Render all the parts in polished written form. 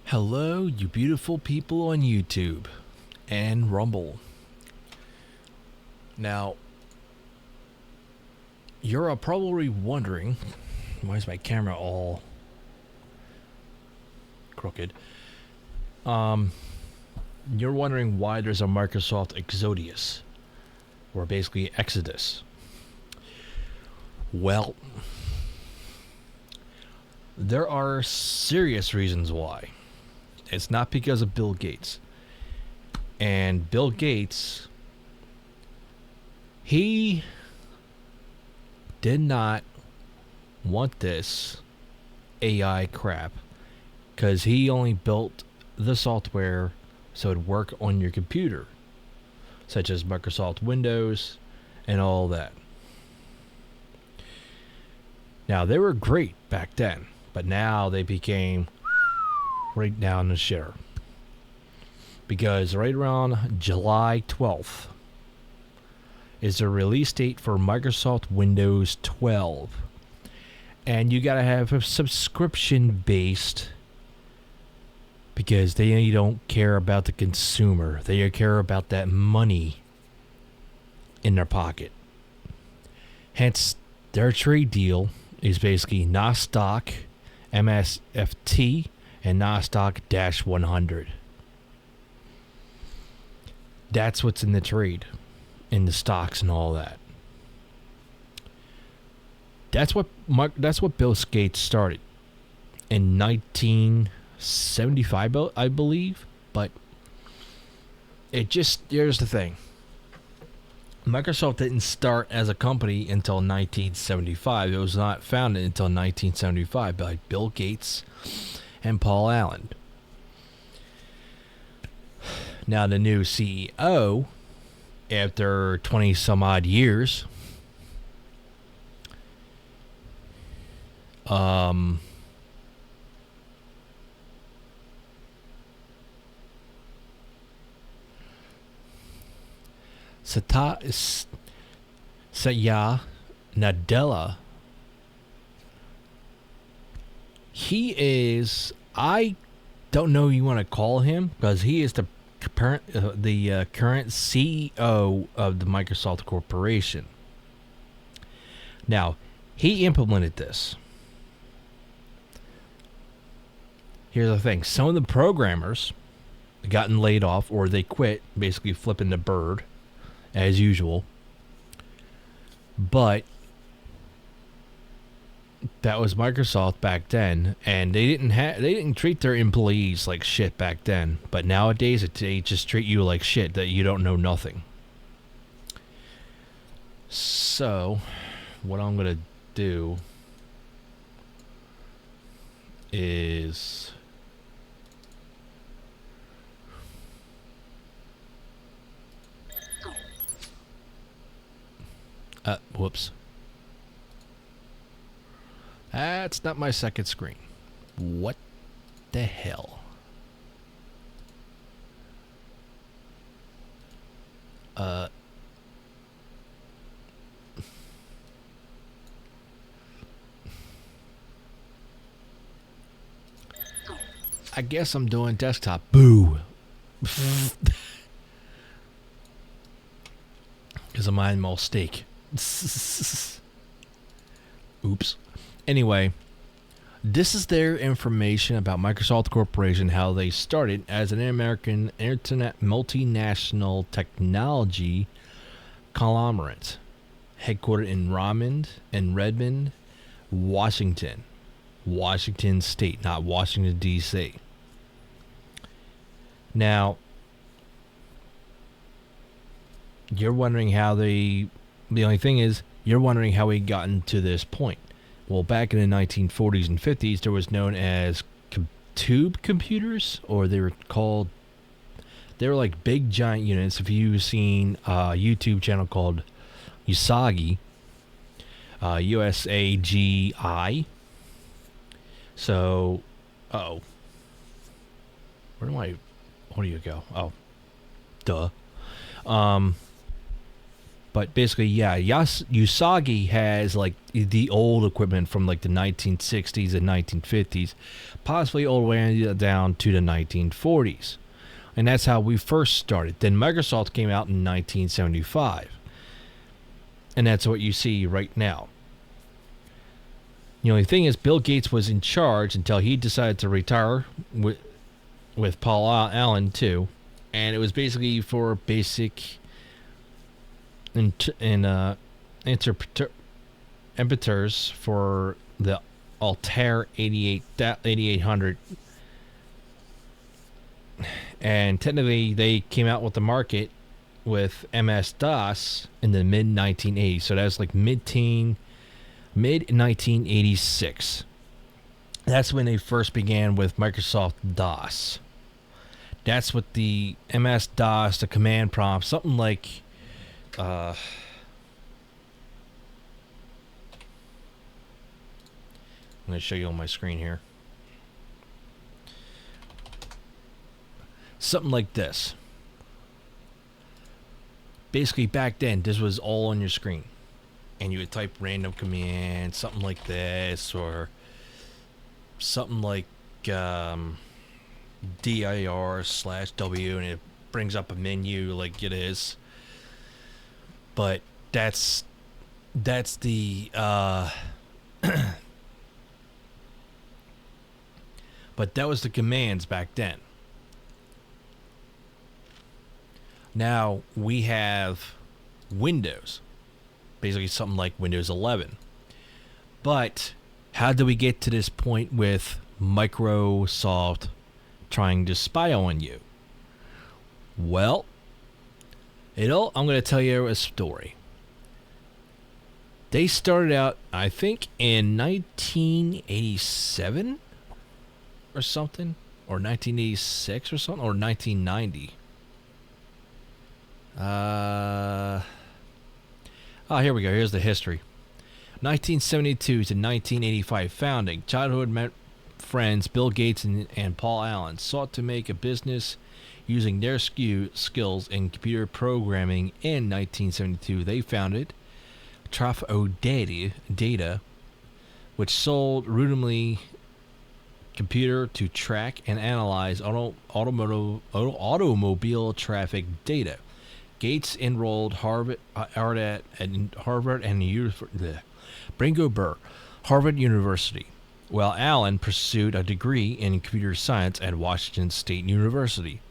Hello, you beautiful people on YouTube and Rumble. Now, you're probably wondering, why is my camera all crooked? You're wondering why there's a Microsoft Exdous, or basically Exdous. Well, there are serious reasons why. It's not because of Bill Gates. And Bill Gates, he did not want this AI crap because he only built the software so it'd work on your computer, such as Microsoft Windows and all that. Now, they were great back then, but now they became right down the shitter. Because right around July 12th is the release date for Microsoft Windows 12. And you gotta have a subscription based, because they don't care about the consumer. They care about that money in their pocket. Hence, their trade deal is basically Nasdaq, MSFT, and Nasdaq 100. That's what's in the trade, in the stocks and all that. That's what Bill Gates started in 1975, I believe. But here's the thing. Microsoft didn't start as a company until 1975. It was not founded until 1975 by Bill Gates and Paul Allen. Now, the new CEO, after 20 some odd years, Satya Nadella, he is, I don't know you want to call him, because he is the current CEO of the Microsoft Corporation. Now, he implemented this. Here's the thing. Some of the programmers gotten laid off, or they quit, basically flipping the bird, as usual. But that was Microsoft back then, and they didn't treat their employees like shit back then. But nowadays, they just treat you like shit, that you don't know nothing. So, what I'm gonna do is whoops. That's not my second screen. What the hell? I guess I'm doing desktop. Boo. Because of my mistake. Oops. Anyway, this is their information about Microsoft Corporation, how they started as an American internet multinational technology conglomerate, headquartered in Redmond, Washington State, not Washington, D.C. Now, you're wondering how the only thing is, you're wondering how we gotten to this point. Well, back in the 1940s and 50s, there was known as tube computers, or they were like big giant units. If you've seen a YouTube channel called Usagi, USAGI. So, where do my audio go? Oh, duh. But basically, yeah, Usagi has like the old equipment from like the 1960s and 1950s, possibly all the way down to the 1940s. And that's how we first started. Then Microsoft came out in 1975. And that's what you see right now. The only thing is, Bill Gates was in charge until he decided to retire with Paul Allen too. And it was basically for basic interpreters for the Altair 8800. And technically, they came out with the market with MS-DOS in the mid-1980s. So that was like mid-1986. That's when they first began with Microsoft DOS. That's what the MS-DOS, the command prompt, something like... I'm going to show you on my screen here. Something like this. Basically, back then, this was all on your screen. And you would type random commands, something like this, or something like dir/w, and it brings up a menu like it is. But that's the but that was the commands back then. Now we have Windows, basically something like Windows 11. But how do we get to this point with Microsoft trying to spy on you? Well, I'm going to tell you a story. They started out, I think, in 1987 or something, or 1986 or something, or 1990. Here we go. Here's the history. 1972 to 1985 founding. Childhood friends Bill Gates and Paul Allen sought to make a business using their skills in computer programming. In 1972, they founded Trafo Data, which sold rudimentary computer to track and analyze automobile traffic data. Gates enrolled Harvard University, while Allen pursued a degree in computer science at Washington State University.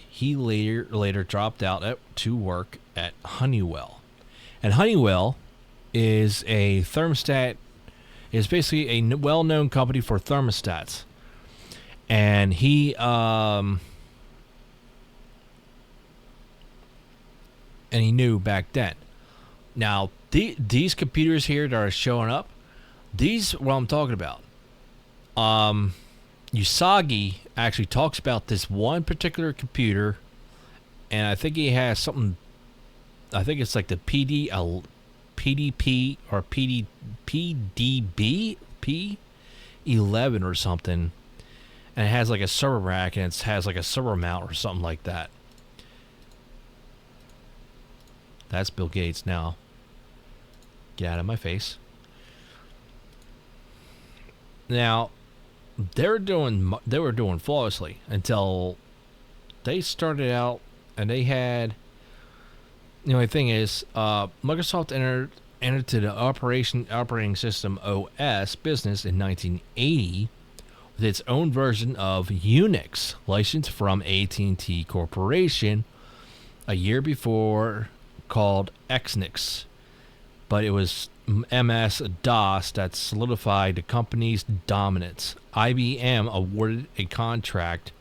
He later dropped out to work at Honeywell. And Honeywell is a thermostat, is basically a well-known company for thermostats. And he knew back then. Now, these computers here that are showing up, these are what I'm talking about. Usagi actually talks about this one particular computer, and I think he has something. I think it's like the PDP or PDB P11 or something, and it has like a server rack, and it has like a server mount or something like that. That's Bill Gates now. Get out of my face. Now, they were doing flawlessly until they started out, and they had. The only thing is, Microsoft entered to the operating system OS business in 1980 with its own version of Unix, licensed from AT&T Corporation a year before, called Exdous. But it was MS-DOS that solidified the company's dominance. IBM awarded a contract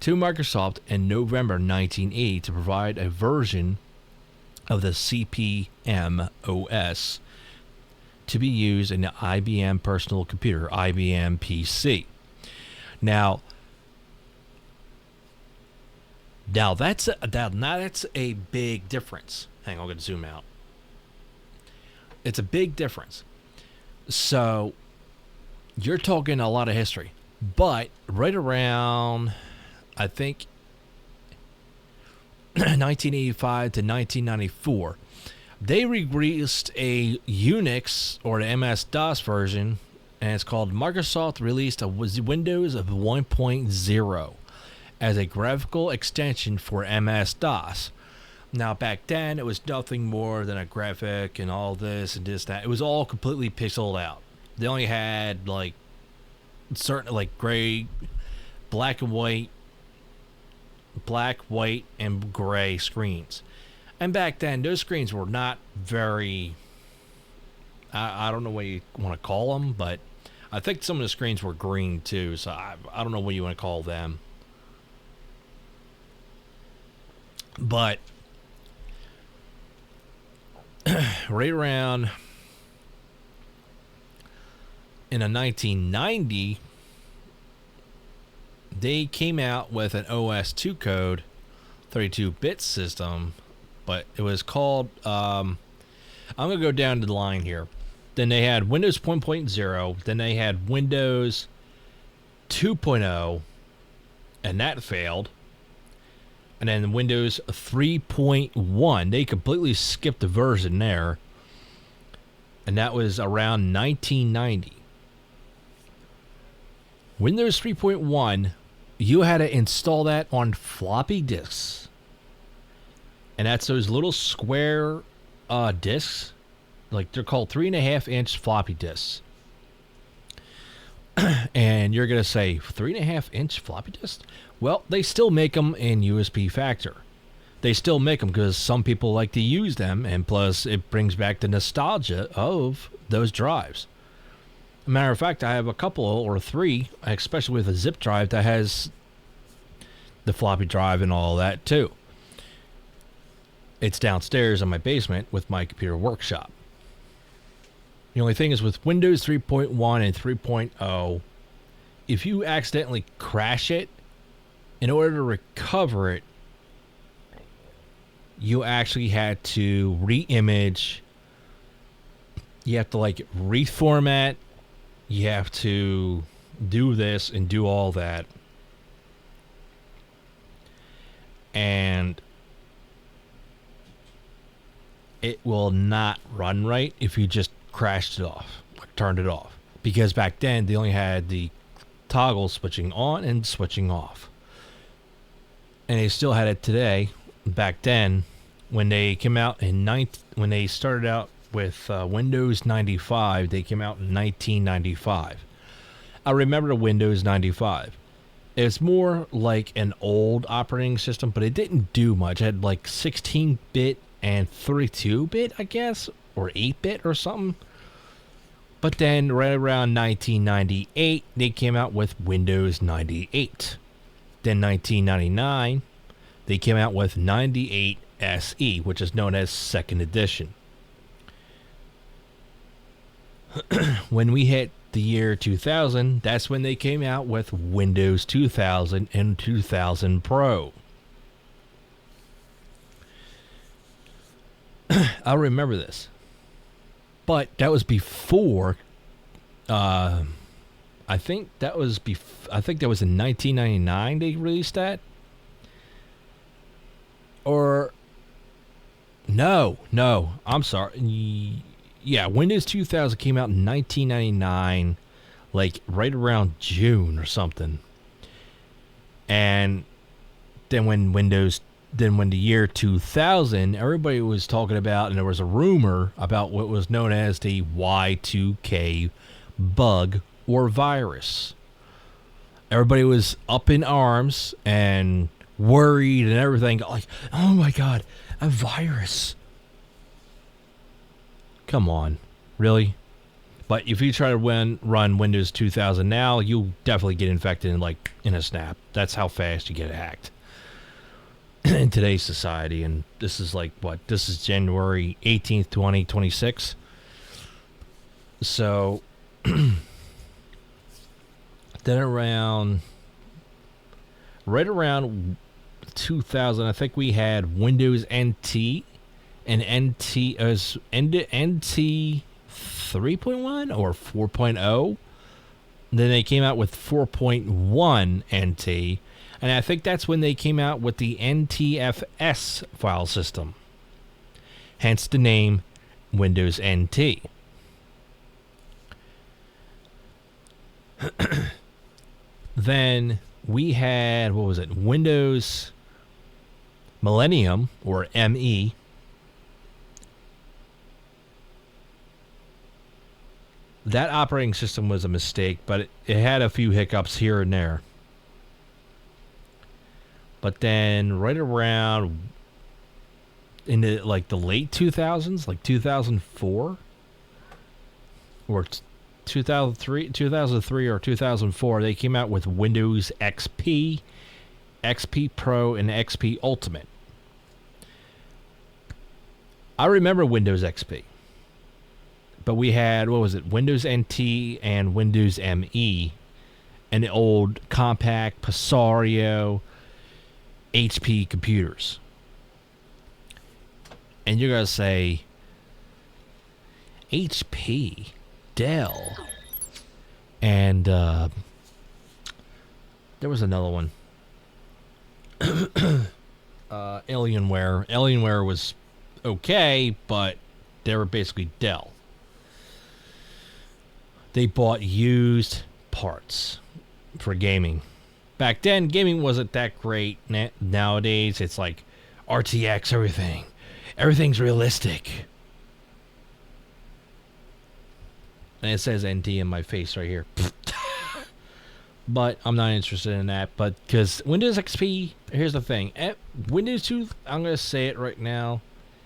to Microsoft in November 1980 to provide a version of the CP/M OS to be used in the IBM personal computer, IBM PC. Now that's a big difference. Hang on, I'm going to zoom out. It's a big difference. So you're talking a lot of history, but right around, I think, 1985 to 1994, They released a Unix or the MS-DOS version, and it's called Microsoft released a Windows 1.0 as a graphical extension for MS-DOS. Now, back then, it was nothing more than a graphic and all this and this, that. It was all completely pixeled out. They only had, like, certain, like, gray, black, white, and gray screens. And back then, those screens were not very... I don't know what you want to call them, but I think some of the screens were green, too, so I don't know what you want to call them. But... right around in a 1990, they came out with an OS2 code 32-bit system, but it was called I'm gonna go down to the line here. Then they had Windows 1.0, then they had Windows 2.0, and that failed. And then Windows 3.1, they completely skipped the version there. And that was around 1990. Windows 3.1, you had to install that on floppy disks. And that's those little square disks. Like, they're called 3.5-inch floppy disks. And you're going to say, 3.5-inch floppy disks? Well, they still make them in USB Factor. They still make them because some people like to use them, and plus it brings back the nostalgia of those drives. Matter of fact, I have a couple or three, especially with a zip drive that has the floppy drive and all that too. It's downstairs in my basement with my computer workshop. The only thing is with Windows 3.1 and 3.0, if you accidentally crash it, in order to recover it, you actually had to re-image. You have to, like, reformat. You have to do this and do all that. And it will not run right if you just crashed it off, like turned it off. Because back then, they only had the toggle switching on and switching off. And they still had it today. Back then, when they came out when they started out with Windows 95, they came out in 1995. I remember the Windows 95. It's more like an old operating system, but it didn't do much. It had like 16-bit and 32-bit, I guess, or 8-bit or something. But then right around 1998, they came out with Windows 98. Then 1999, they came out with 98 SE, which is known as Second Edition. When we hit the year 2000, that's when they came out with Windows 2000 and 2000 Pro. I remember this. But that was before I think that was in 1999 they released that. Or no, I'm sorry. Yeah, Windows 2000 came out in 1999, like right around June or something. And then when the year 2000, everybody was talking about, and there was a rumor about what was known as the Y2K bug or virus. Everybody was up in arms and worried and everything, like, oh my god, a virus. Come on, really? But if you try to run Windows 2000 now, you'll definitely get infected in a snap. That's how fast you get hacked in today's society. And this is this is January 18th, 2026. So then right around 2000, I think we had Windows NT and NT 3.1 or 4.0. Then they came out with 4.1 NT, and I think that's when they came out with the NTFS file system. hence the name Windows NT. Then we had, what was it, Windows Millennium, or ME. That operating system was a mistake, but it had a few hiccups here and there. But then right around in the late 2000s, like 2004 or 2003 or 2004, they came out with Windows XP, XP Pro, and XP Ultimate. I remember Windows XP. But we had, what was it, Windows NT and Windows ME, and the old compact Passario HP computers. And you're going to say, HP, Dell, and there was another one. Alienware. Alienware was okay, but they were basically Dell. They bought used parts for gaming. Back then, gaming wasn't that great. Nowadays, it's like RTX everything. Everything's realistic. And it says NT in my face right here. But I'm not interested in that. But because Windows XP, here's the thing. Windows 2, I'm going to say it right now.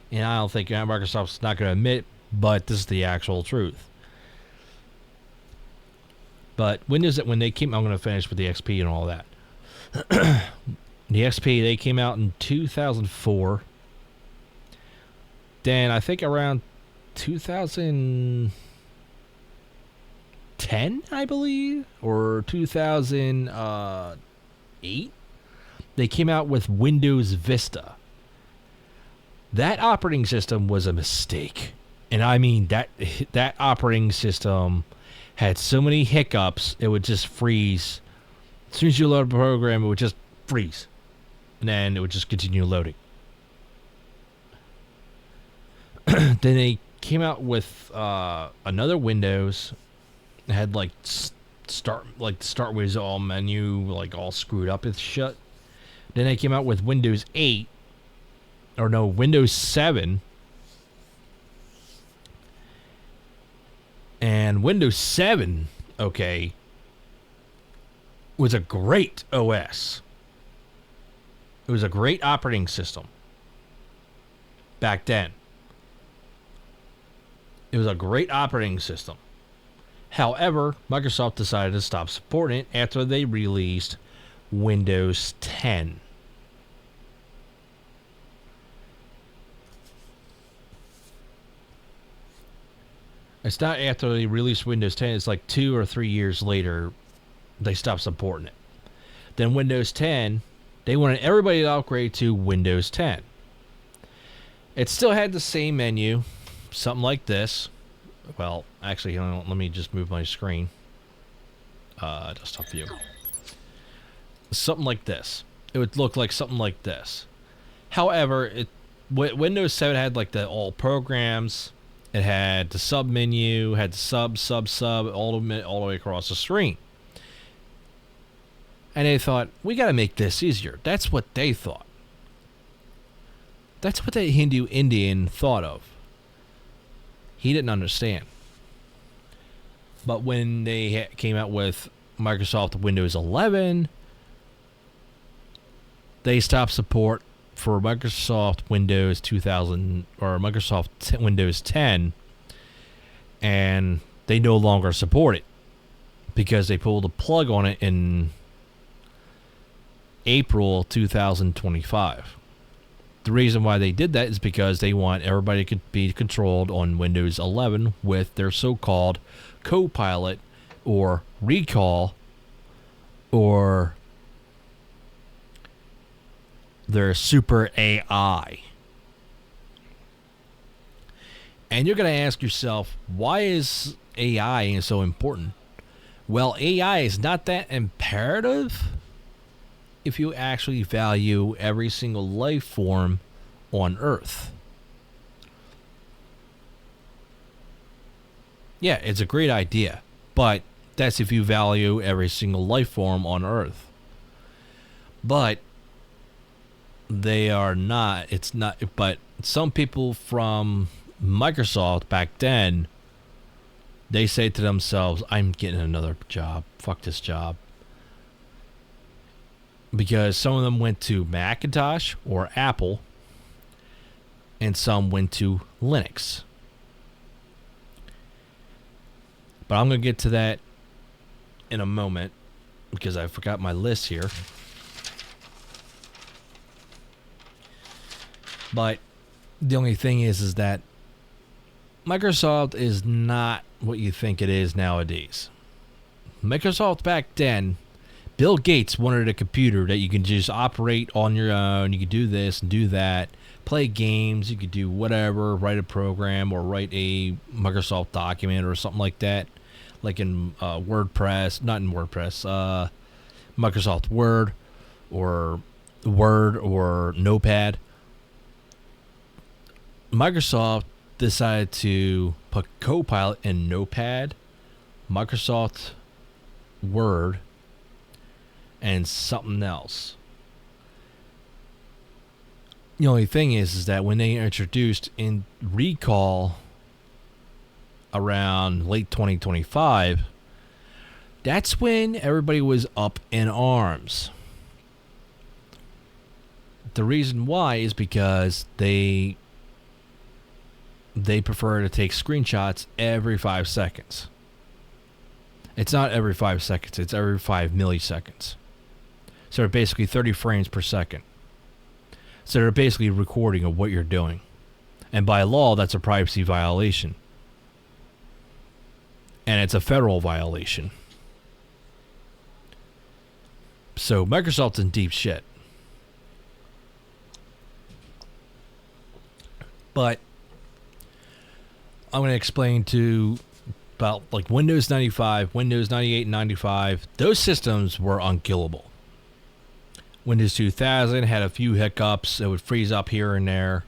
And I don't think Microsoft's not going to admit it, but this is the actual truth. But Windows, when they came, I'm going to finish with the XP and all that. The XP, they came out in 2004. Then I think around 2010, I believe, or 2008, they came out with Windows Vista. That operating system was a mistake. And I mean, that operating system had so many hiccups, it would just freeze. As soon as you load a program, it would just freeze. And then it would just continue loading. Then they came out with another Windows. It had the start with all menu all screwed up and shit. Then they came out with Windows 8. Or no, Windows 7. And Windows 7, okay, was a great OS. It was a great operating system back then. It was a great operating system. However, Microsoft decided to stop supporting it after they released Windows 10. It's not after they released Windows 10. It's like 2 or 3 years later, they stopped supporting it. Then Windows 10, they wanted everybody to upgrade to Windows 10. It still had the same menu, something like this. Well, actually, let me just move my screen. Desktop view. Something like this. It would look like something like this. However, Windows 7 had the all programs. It had the sub menu, had the sub, all the way across the screen. And they thought, we got to make this easier. That's what they thought. That's what the Hindu Indian thought of. He didn't understand. But when they came out with Microsoft Windows 11, they stopped support for Microsoft Windows 2000 or Microsoft Windows 10, and they no longer support it because they pulled the plug on it in April 2025. The reason why they did that is because they want everybody to be controlled on Windows 11 with their so-called Copilot or Recall or their super AI. And you're going to ask yourself, why is AI so important? Well, AI is not that imperative if you actually value every single life form on Earth. Yeah, it's a great idea, but that's if you value every single life form on Earth. But they are not. It's not. But some people from Microsoft back then, they say to themselves, "I'm getting another job. Fuck this job." Because some of them went to Macintosh or Apple, and some went to Linux. But I'm going to get to that in a moment because I forgot my list here. But the only thing is that Microsoft is not what you think it is nowadays. Microsoft back then, Bill Gates wanted a computer that you can just operate on your own. You could do this and do that, play games. You could do whatever, write a program or write a Microsoft document or something like that, like in WordPress, not in WordPress, Microsoft Word or Notepad. Microsoft decided to put Copilot in Notepad, Microsoft Word, and something else. The only thing is that when they introduced in Recall around late 2025, that's when everybody was up in arms. The reason why is because they prefer to take screenshots every 5 seconds. It's not every 5 seconds, it's every 5 milliseconds. So they're basically 30 frames per second. So they're basically recording of what you're doing. And by law, that's a privacy violation. And it's a federal violation. So Microsoft's in deep shit. But I'm going to explain to about like Windows 95, Windows 98 and 95. Those systems were unkillable. Windows 2000 had a few hiccups. It would freeze up here and there.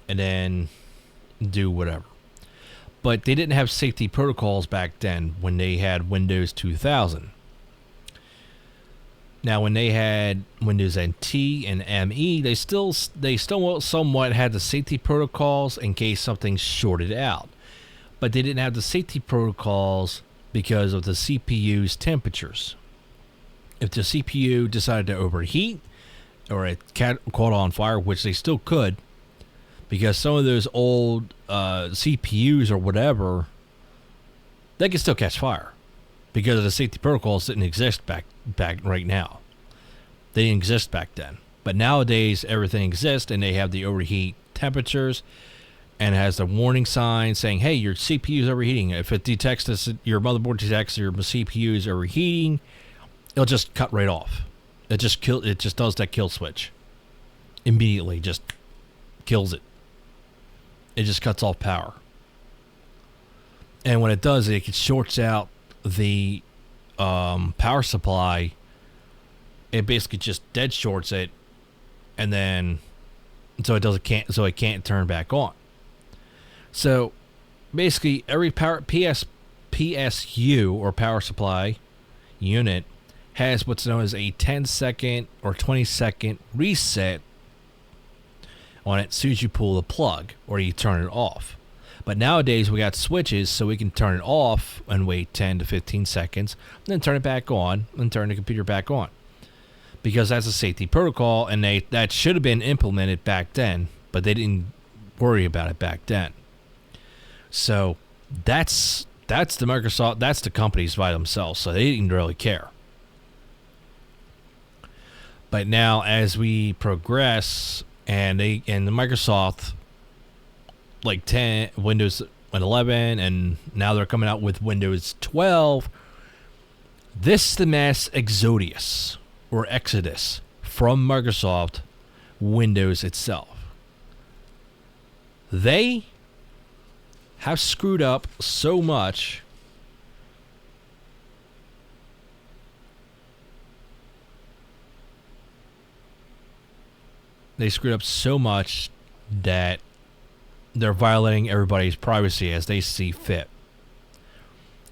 And then do whatever. But they didn't have safety protocols back then when they had Windows 2000. Now, when they had Windows NT and ME, they still somewhat had the safety protocols in case something shorted out. But they didn't have the safety protocols because of the CPU's temperatures. If the CPU decided to overheat or it caught on fire, which they still could, because some of those old CPUs or whatever, they can still catch fire because the safety protocols didn't exist back right now. They didn't exist back then. But nowadays, everything exists, and they have the overheat temperatures, and it has the warning sign saying, hey, your CPU is overheating. If it detects this, your motherboard detects your CPU is overheating, it'll just cut right off. It just does that kill switch. Immediately, just kills it. It just cuts off power. And when it does, it shorts out the power supply. It basically just dead shorts it, and then so it can't turn back on. So basically, every PSU or power supply unit has what's known as a 10-second or 20-second reset on it as soon as you pull the plug or you turn it off. But nowadays we got switches so we can turn it off and wait 10 to 15 seconds, and then turn it back on and turn the computer back on. Because that's a safety protocol, and that should have been implemented back then, but they didn't worry about it back then. So that's the Microsoft, that's the companies by themselves, so they didn't really care. But now as we progress, and the Microsoft, like Windows 11, and now they're coming out with Windows 12. This is the mass exodus or exodus from Microsoft Windows itself. They have screwed up so much that they're violating everybody's privacy as they see fit.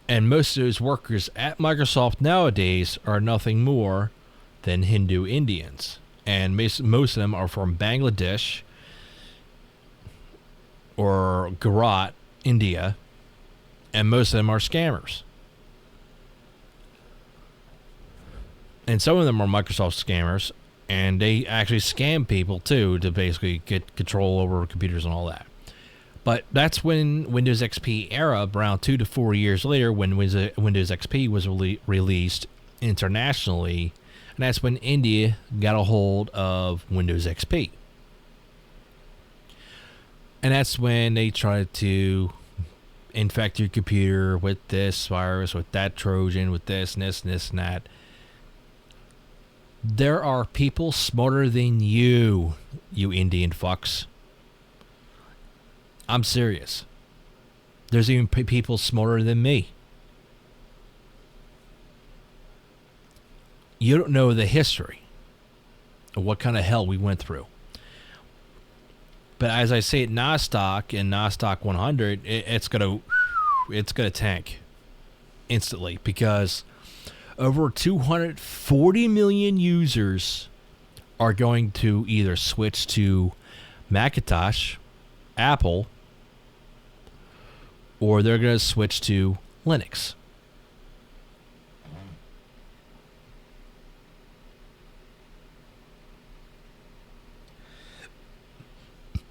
And most of those workers at Microsoft nowadays are nothing more than Hindu Indians. And most of them are from Bangladesh or Gujarat, India. And most of them are scammers. And some of them are Microsoft scammers. And they actually scam people too to basically get control over computers and all that. But that's when Windows XP era, around 2 to 4 years later, when Windows XP was released internationally, and that's when India got a hold of Windows XP. And that's when they tried to infect your computer with this virus, with that Trojan, with this and this and this and that. There are people smarter than you Indian fucks. I'm serious. There's even people smarter than me. You don't know the history of what kind of hell we went through. But as I say at Nostock and Nostock 100, it's gonna tank instantly because over 240 million users are going to either switch to Macintosh, Apple, or they're going to switch to Linux.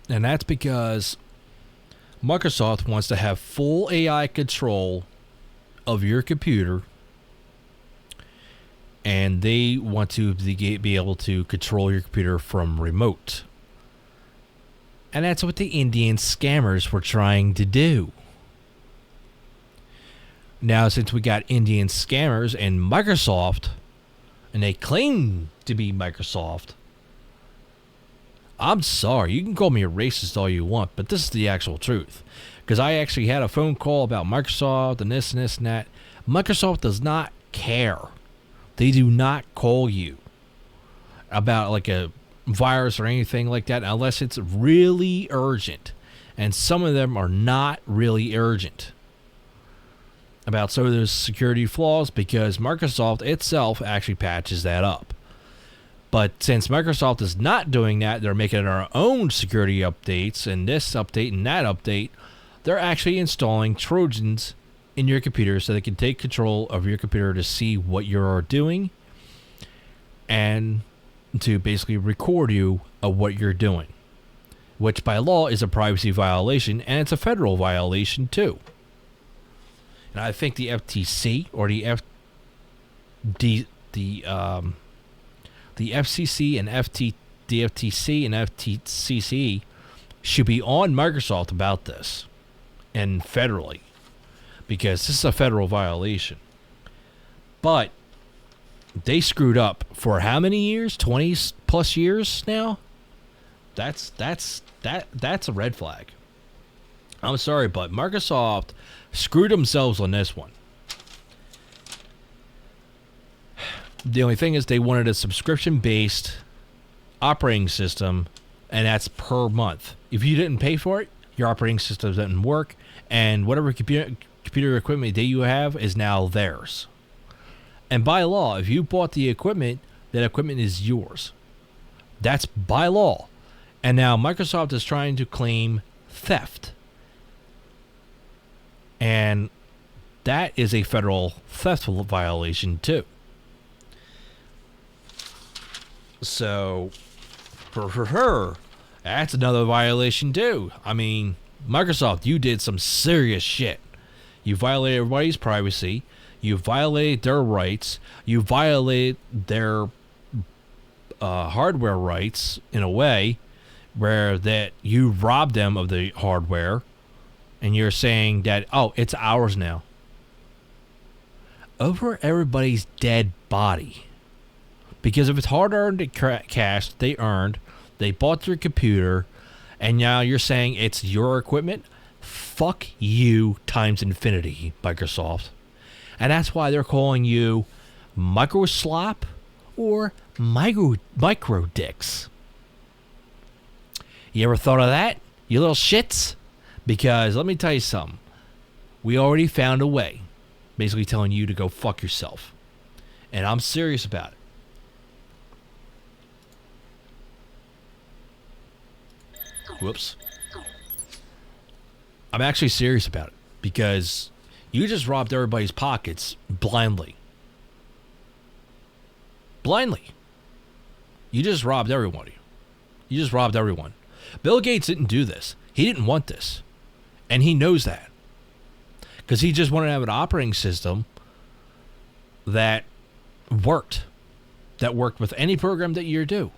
And that's because Microsoft wants to have full AI control of your computer, and they want to be able to control your computer from remote. And that's what the Indian scammers were trying to do. Now, since we got Indian scammers and Microsoft, and they claim to be Microsoft, I'm sorry, you can call me a racist all you want, but this is the actual truth. Because I actually had a phone call about Microsoft and this and this and that. Microsoft does not care. They do not call you about like a virus or anything like that unless it's really urgent. And some of them are not really urgent about some of those security flaws because Microsoft itself actually patches that up. But since Microsoft is not doing that, they're making their own security updates and this update and that update. They're actually installing Trojans in your computer so they can take control of your computer to see what you're doing and to basically record you of what you're doing, which by law is a privacy violation, and it's a federal violation too. And I think the FTC or the FCC and the FTC and FTCC should be on Microsoft about this, and federally, because this is a federal violation. But they screwed up for how many years? 20 plus years now? That's a red flag. I'm sorry, but Microsoft screwed themselves on this one. The only thing is they wanted a subscription-based operating system, and that's per month. If you didn't pay for it, your operating system doesn't work, and whatever computer equipment that you have is now theirs. And by law, if you bought the equipment, that equipment is yours. That's by law. And now Microsoft is trying to claim theft. And that is a federal theft violation too. So, for her, that's another violation too. I mean, Microsoft, you did some serious shit. You violated everybody's privacy. You violated their rights. You violated their hardware rights in a way where that you robbed them of the hardware, and you're saying that, oh, it's ours now. Over everybody's dead body. Because if it's hard-earned cash they earned, they bought your computer, and now you're saying it's your equipment? Fuck you times infinity, Microsoft. And that's why they're calling you Microslop or micro dicks. You ever thought of that, you little shits? Because let me tell you something. We already found a way, basically telling you to go fuck yourself. And I'm serious about it. Whoops. I'm actually serious about it. Because you just robbed everybody's pockets blindly. Blindly. You just robbed everybody. You just robbed everyone. Bill Gates didn't do this. He didn't want this. And he knows that. Because he just wanted to have an operating system that worked. That worked with any program that you do.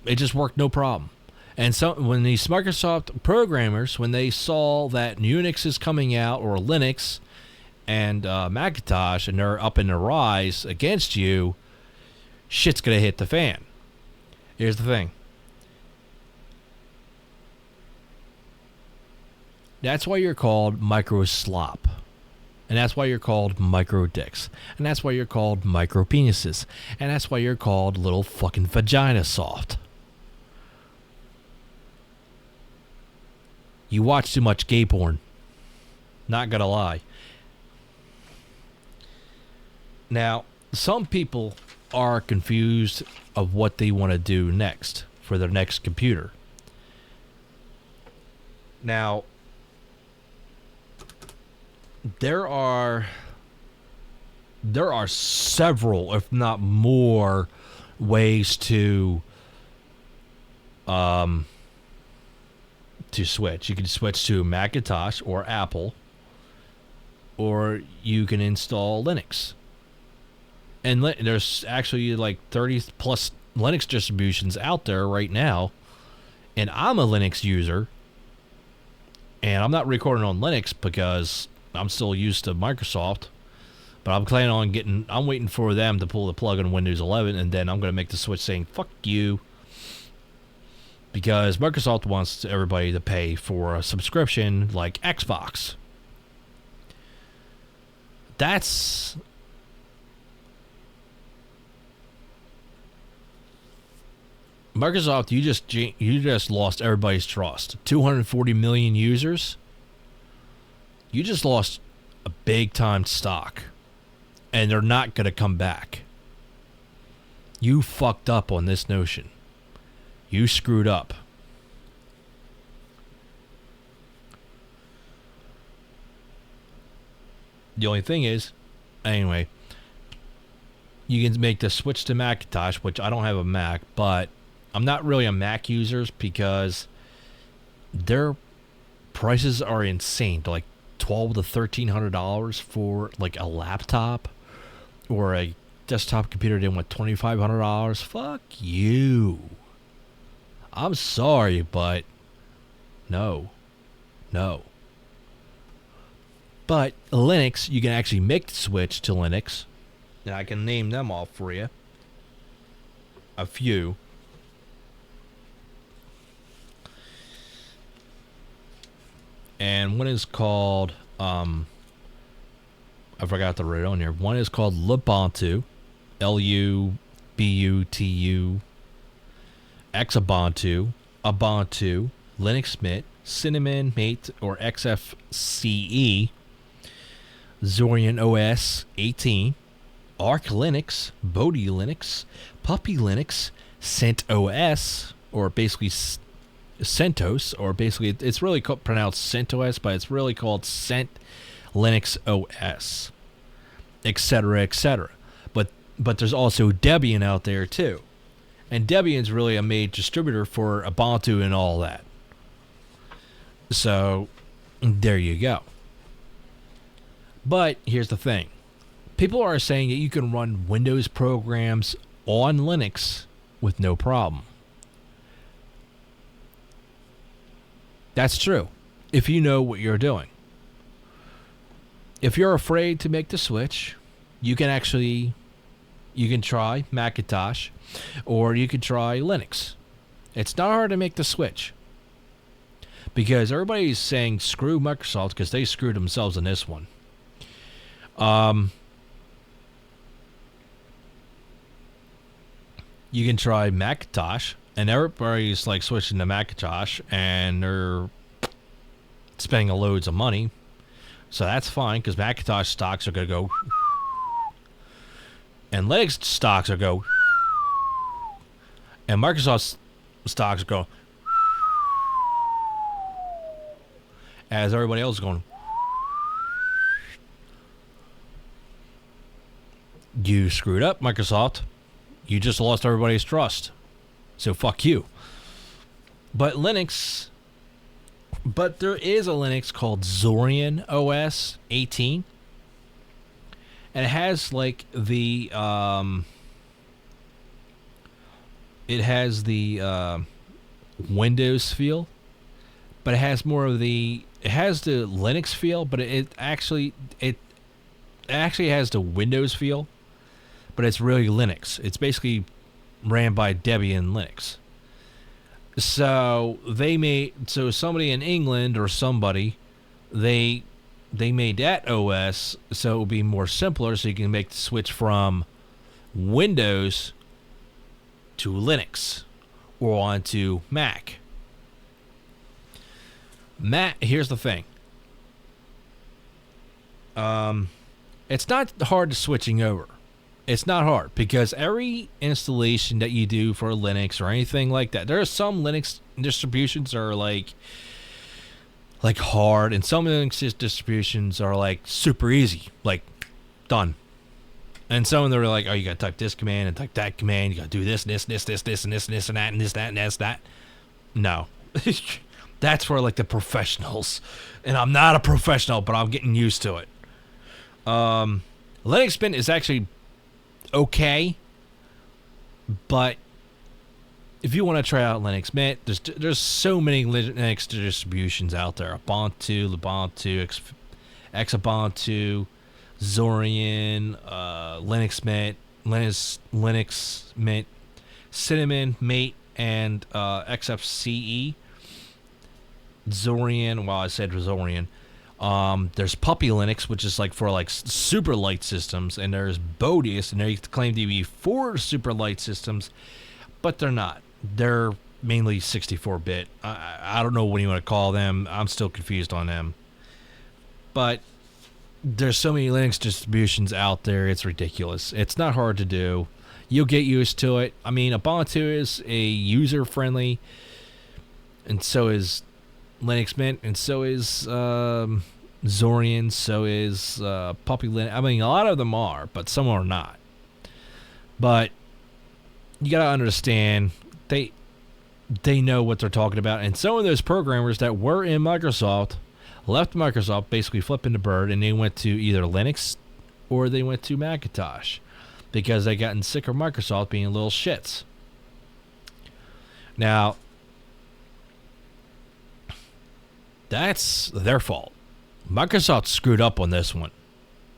It just worked no problem. And so when these Microsoft programmers, when they saw that Unix is coming out, or Linux and Macintosh, and they're up in their rise against you, shit's going to hit the fan. Here's the thing. That's why you're called Microslop. And that's why you're called micro dicks. And that's why you're called micro penises. And that's why you're called little fucking vagina soft. You watch too much gay porn. Not gonna lie. Now, some people are confused of what they want to do next for their next computer. Now, there are several, if not more, ways to switch. You can switch to Macintosh or Apple, or you can install Linux. And there's actually like 30 plus Linux distributions out there right now. And I'm a Linux user. And I'm not recording on Linux because I'm still used to Microsoft. But I'm planning on I'm waiting for them to pull the plug on Windows 11. And then I'm going to make the switch saying, fuck you. Because Microsoft wants everybody to pay for a subscription like Xbox. That's... Microsoft, you just lost everybody's trust. 240 million users. You just lost a big time stock. And they're not going to come back. You fucked up on this notion. You screwed up. The only thing is, anyway, you can make the switch to Macintosh, which I don't have a Mac, but I'm not really a Mac user because their prices are insane. They're like $1,200 to $1,300 for like a laptop or a desktop computer. They want $2,500. Fuck you. I'm sorry, but no. But Linux, you can actually make the switch to Linux. And I can name them all for you. A few. And one is called, I forgot to write it on here. One is called Lubuntu, Lubutu, Xubuntu, Ubuntu, Linux Mint, Cinnamon Mate or XFCE, Zorian OS 18, Arch Linux, Bodhi Linux, Puppy Linux, CentOS, or basically CentOS, or basically it's really pronounced CentOS, but it's really called Cent Linux OS, etc., etc. But there's also Debian out there too. And Debian's really a made distributor for Ubuntu and all that. So, there you go. But here's the thing. People are saying that you can run Windows programs on Linux with no problem. That's true, if you know what you're doing. If you're afraid to make the switch, you can try Macintosh, or you could try Linux. It's not hard to make the switch. Because everybody's saying screw Microsoft because they screwed themselves in this one. You can try Macintosh, and everybody's like switching to Macintosh, and spending loads of money. So that's fine, because Macintosh stocks are going to go, and Linux stocks are go, and Microsoft stocks go, as everybody else is going. You screwed up, Microsoft. You just lost everybody's trust. So fuck you. But there is a Linux called Zorian OS 18. And it has like the Windows feel, but it has more of the Linux feel, but it actually has the Windows feel, but it's really Linux. It's basically ran by Debian Linux. So somebody in England or somebody, they made that OS so it would be more simpler, so you can make the switch from Windows to Linux or onto Mac. Here's the thing. It's not hard to switching over. It's not hard, because every installation that you do for Linux or anything like that, there are some Linux distributions that are like hard, and some Linux distributions are like super easy, like done. And some of them are like, oh, you gotta type this command and type that command, you gotta do this, and that, and that, and this, that, and that. No. That's for like the professionals. And I'm not a professional, but I'm getting used to it. Linux Mint is actually okay, but if you want to try out Linux Mint, there's so many Linux distributions out there. Ubuntu, Lubuntu, Xubuntu, Zorian, Linux Mint, Linux Mint, Cinnamon, Mate, and XFCE. Zorian, well, I said Zorian. There's Puppy Linux, which is like for like super light systems, and there's Bodius, and they claim to be for super light systems, but they're not. They're mainly 64-bit. I don't know what you want to call them. I'm still confused on them. But there's so many Linux distributions out there, it's ridiculous. It's not hard to do. You'll get used to it. I mean, Ubuntu is a user-friendly, and so is Linux Mint, and so is Zorian, so is Puppy Linux. I mean, a lot of them are, but some are not. But you gotta understand, they know what they're talking about, and some of those programmers that were in Microsoft left Microsoft, basically flipping the bird, and they went to either Linux or they went to Macintosh because they gotten sick of Microsoft being little shits. Now, that's their fault. Microsoft screwed up on this one.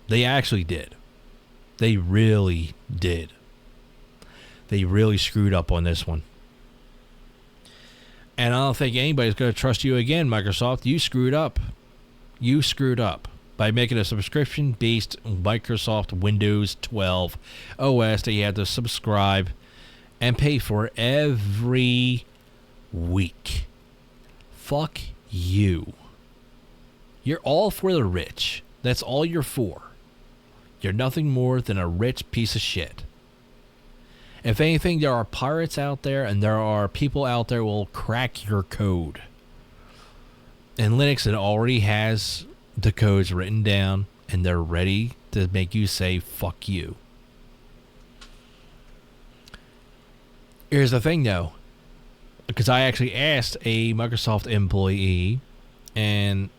They actually did. They really did. They really screwed up on this one. And I don't think anybody's going to trust you again, Microsoft. You screwed up. You screwed up by making a subscription-based Microsoft Windows 12 OS that you had to subscribe and pay for every week. Fuck you. You're all for the rich. That's all you're for. You're nothing more than a rich piece of shit. If anything, there are pirates out there, and there are people out there who will crack your code. And Linux, it already has the codes written down, and they're ready to make you say, fuck you. Here's the thing, though. Because I actually asked a Microsoft employee, and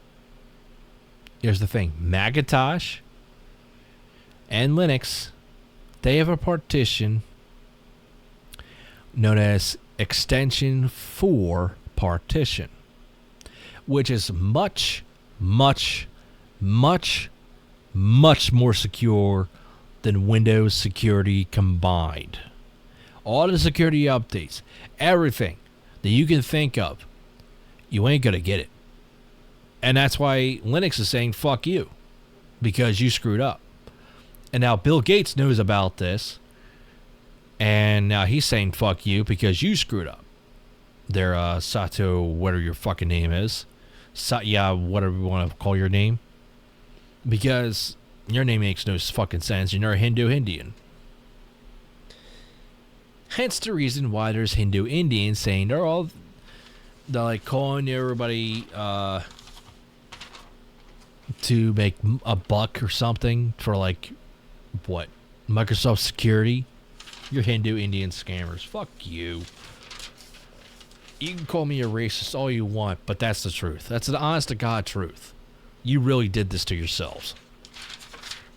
here's the thing. Macintosh and Linux, they have a partition known as extension 4 partition, which is much, much, much, much more secure than Windows security combined. All the security updates, everything that you can think of, you ain't gonna get it. And that's why Linux is saying fuck you, because you screwed up. And now Bill Gates knows about this, and now he's saying fuck you because you screwed up. There, Sato, whatever your fucking name is, Yeah, whatever you want to call your name. Because your name makes no fucking sense. You're a Hindu Indian. Hence the reason why there's Hindu Indians saying they're like calling everybody to make a buck or something for like what? Microsoft security? You're Hindu Indian scammers. Fuck you. You can call me a racist all you want, but that's the truth. That's the honest to God truth. You really did this to yourselves.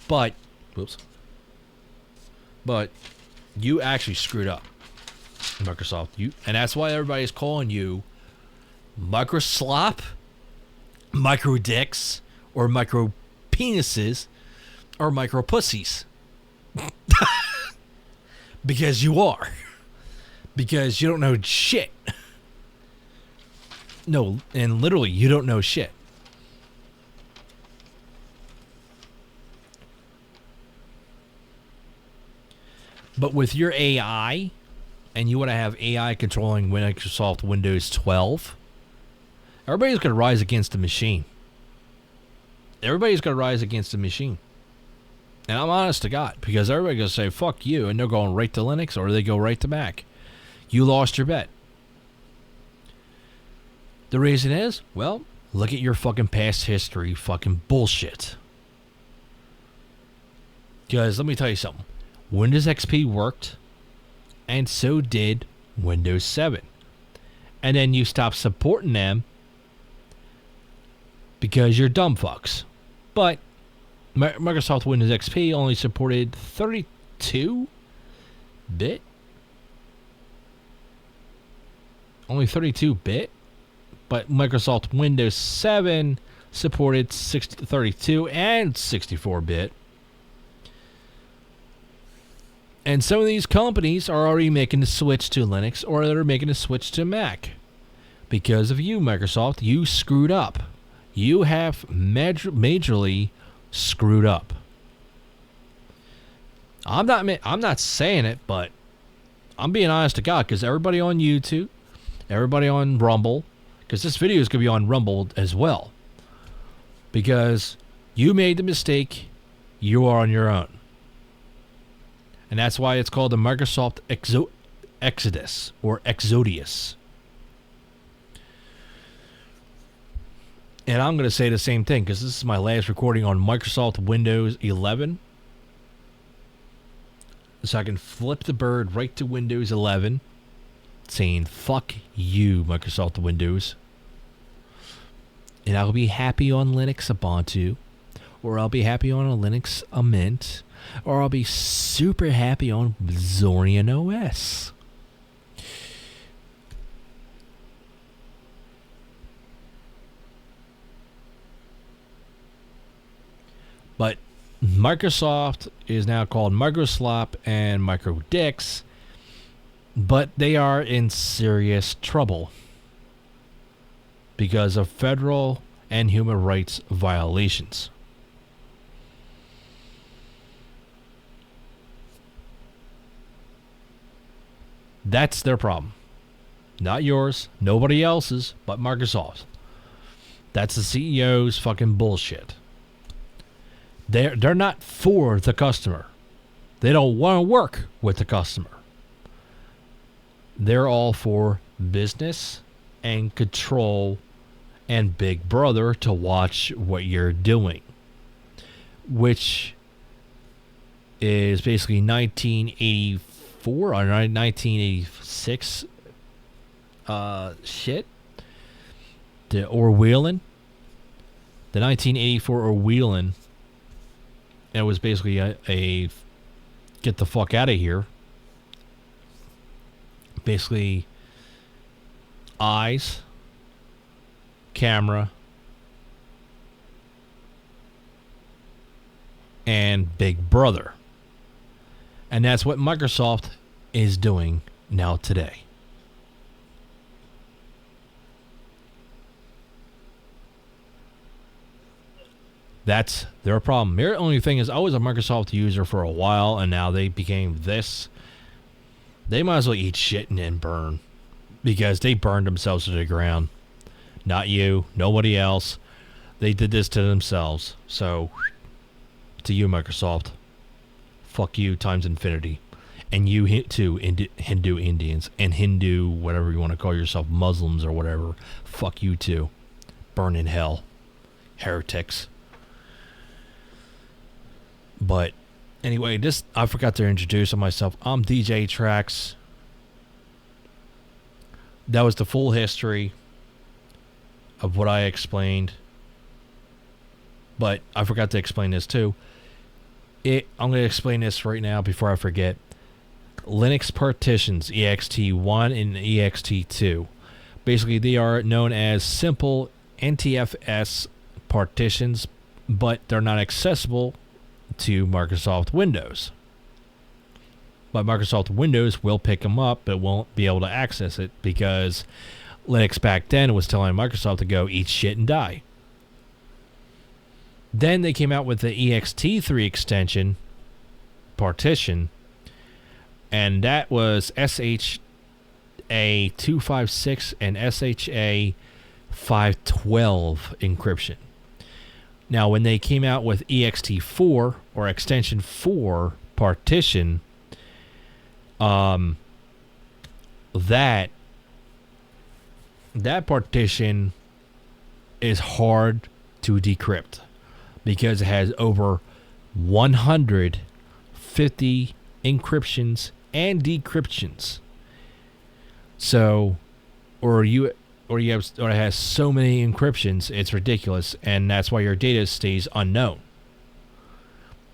But, whoops. But you actually screwed up, Microsoft. And that's why everybody's calling you Microslop, micro dicks, or micro penises, or micro pussies. Because you are. Because you don't know shit. No, and literally, you don't know shit. But with your AI, and you want to have AI controlling Microsoft Windows 12, everybody's going to rise against the machine. Everybody's going to rise against the machine. And I'm honest to God, because everybody's going to say, fuck you, and they're going right to Linux, or they go right to Mac. You lost your bet. The reason is, well, look at your fucking past history fucking bullshit. Because let me tell you something. Windows XP worked, and so did Windows 7. And then you stopped supporting them because you're dumb fucks. But Microsoft Windows XP only supported 32-bit? Only 32-bit? But Microsoft Windows 7 supported 32 and 64-bit. And some of these companies are already making the switch to Linux, or they're making the switch to Mac. Because of you, Microsoft, you screwed up. You have majorly screwed up. I'm not saying it, but I'm being honest to God, because everybody on YouTube, everybody on Rumble, because this video is going to be on Rumble as well. Because you made the mistake, you are on your own. And that's why it's called the Microsoft Exdous or Exdous. And I'm going to say the same thing because this is my last recording on Microsoft Windows 11. So I can flip the bird right to Windows 11 saying, fuck you, Microsoft Windows. And I'll be happy on Linux Ubuntu, or I'll be happy on a Linux Mint, or I'll be super happy on Zorian OS. But Microsoft is now called Microslop and Microdicks, but they are in serious trouble because of federal and human rights violations. That's their problem. Not yours, nobody else's, but Microsoft. That's the CEO's fucking bullshit. They're not for the customer. They don't want to work with the customer. They're all for business and control and Big Brother to watch what you're doing. Which is basically 1984 or 1986 shit. The Orwellian. The 1984 Orwellian. It was basically a get the fuck out of here. Basically, eyes, camera, and Big Brother. And that's what Microsoft is doing now today. That's their problem. Their only thing is I was a Microsoft user for a while, and now they became this. They might as well eat shit and then burn. Because they burned themselves to the ground. not you, nobody else. They did this to themselves. So, to you, Microsoft, fuck you times infinity. And you too, Hindu Indians, and Hindu, whatever you want to call yourself, Muslims or whatever. Fuck you too. Burn in hell. Heretics. But anyway, I forgot to introduce myself. I'm DJ Trax. That was the full history of what I explained. But I forgot to explain this too. I'm going to explain this right now before I forget. Linux partitions, ext1 and ext2. Basically, they are known as simple NTFS partitions, but they're not accessible to Microsoft Windows. But Microsoft Windows will pick them up, but won't be able to access it because Linux back then was telling Microsoft to go eat shit and die. Then they came out with the ext3 extension partition, and that was SHA-256 and SHA-512 encryption. Now, when they came out with ext4 or extension 4 partition, that partition is hard to decrypt because it has over 150 encryptions and decryptions. So, or it has so many encryptions, it's ridiculous, and that's why your data stays unknown.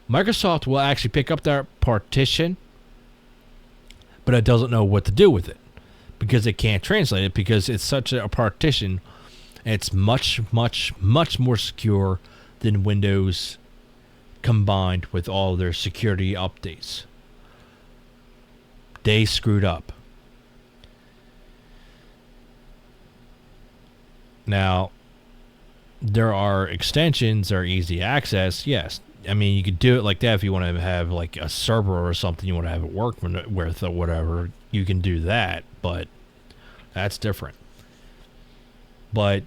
Microsoft will actually pick up that partition, but it doesn't know what to do with it because it can't translate it because it's such a partition. It's much, much, much more secure than Windows combined with all their security updates. They screwed up. Now, there are extensions that are easy access. Yes. I mean, you could do it like that if you want to have like a server or something you want to have it work with or whatever. You can do that, but that's different. But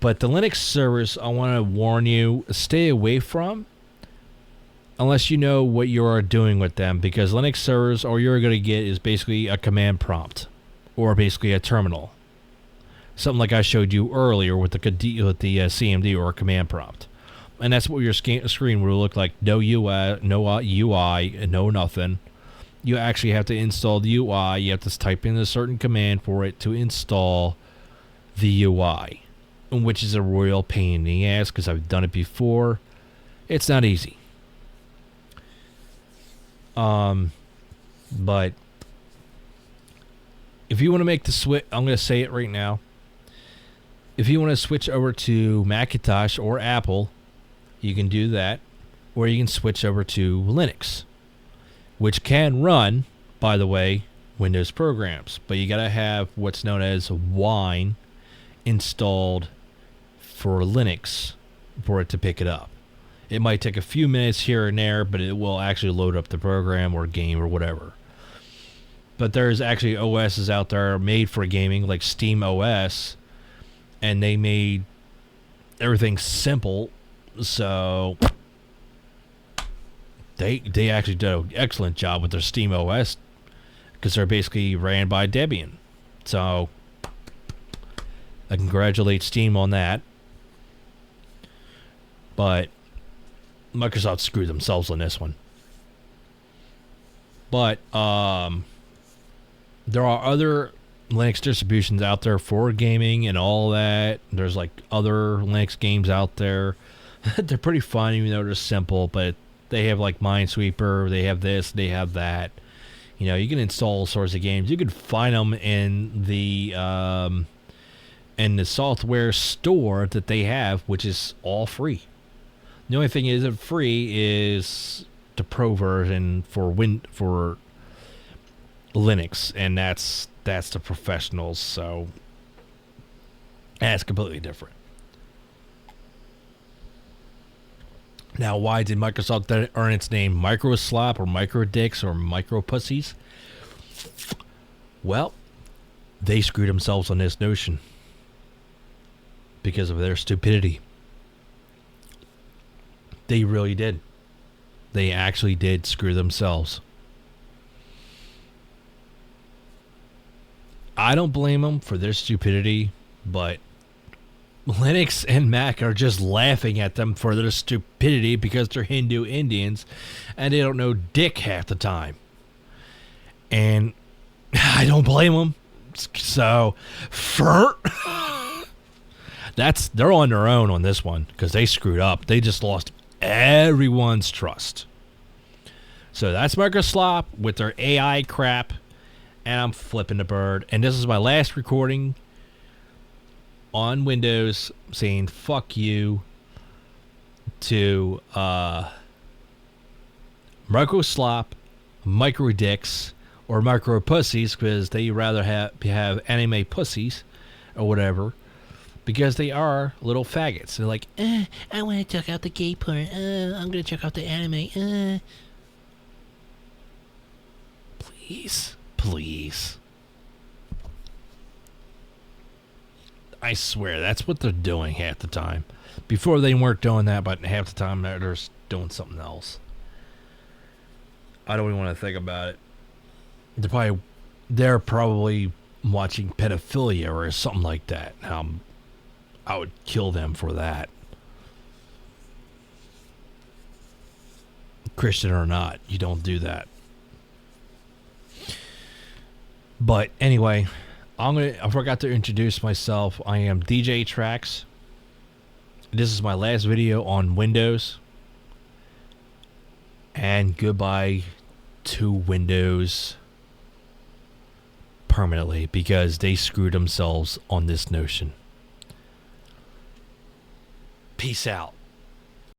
the Linux servers, I want to warn you, stay away from unless you know what you are doing with them, because Linux servers, all you're going to get is basically a command prompt or basically a terminal. Something like I showed you earlier with the CMD or a command prompt. And that's what your screen will look like. No UI, no nothing. You actually have to install the UI. You have to type in a certain command for it to install the UI, which is a royal pain in the ass because I've done it before. It's not easy. But if you want to make the switch, I'm going to say it right now. If you want to switch over to Macintosh or Apple, you can do that, or you can switch over to Linux, which can run, by the way, Windows programs, but you got to have what's known as Wine installed for Linux for it to pick it up. It might take a few minutes here and there, but it will actually load up the program or game or whatever. But there's actually OSs out there made for gaming, like Steam OS, and they made everything simple. So they actually did an excellent job with their Steam OS because they're basically ran by Debian. So I congratulate Steam on that. But Microsoft screwed themselves on this one. But there are other Linux distributions out there for gaming and all that. There's like other Linux games out there. They're pretty fun, even though they're simple, but they have like Minesweeper, they have this, they have that. You know, you can install all sorts of games. You can find them in the software store that they have, which is all free. The only thing isn't free is the pro version for Linux, and that's the professionals, so that's completely different. Now, why did Microsoft earn its name Microslop or Microdicks or Micropussies? Well, they screwed themselves on this notion. because of their stupidity. They really did. They actually did screw themselves. I don't blame them for their stupidity, but Linux and Mac are just laughing at them for their stupidity because they're Hindu Indians and they don't know dick half the time. And I don't blame them. So, they're on their own on this one because they screwed up. They just lost everyone's trust. So that's Microslop with their AI crap, and I'm flipping the bird. And this is my last recording on Windows saying fuck you to Microslop, micro dicks, or micro pussies, because they rather have anime pussies or whatever, because they are little faggots. They're like, I want to check out the gay porn. I'm going to check out the anime. Please. I swear, that's what they're doing half the time. Before they weren't doing that, but half the time they're just doing something else. I don't even want to think about it. They're probably watching pedophilia or something like that. I would kill them for that. Christian or not, you don't do that. But anyway, I forgot to introduce myself. I am DJ Trax. This is my last video on Windows. And goodbye to Windows permanently, because they screwed themselves on this notion. Peace out.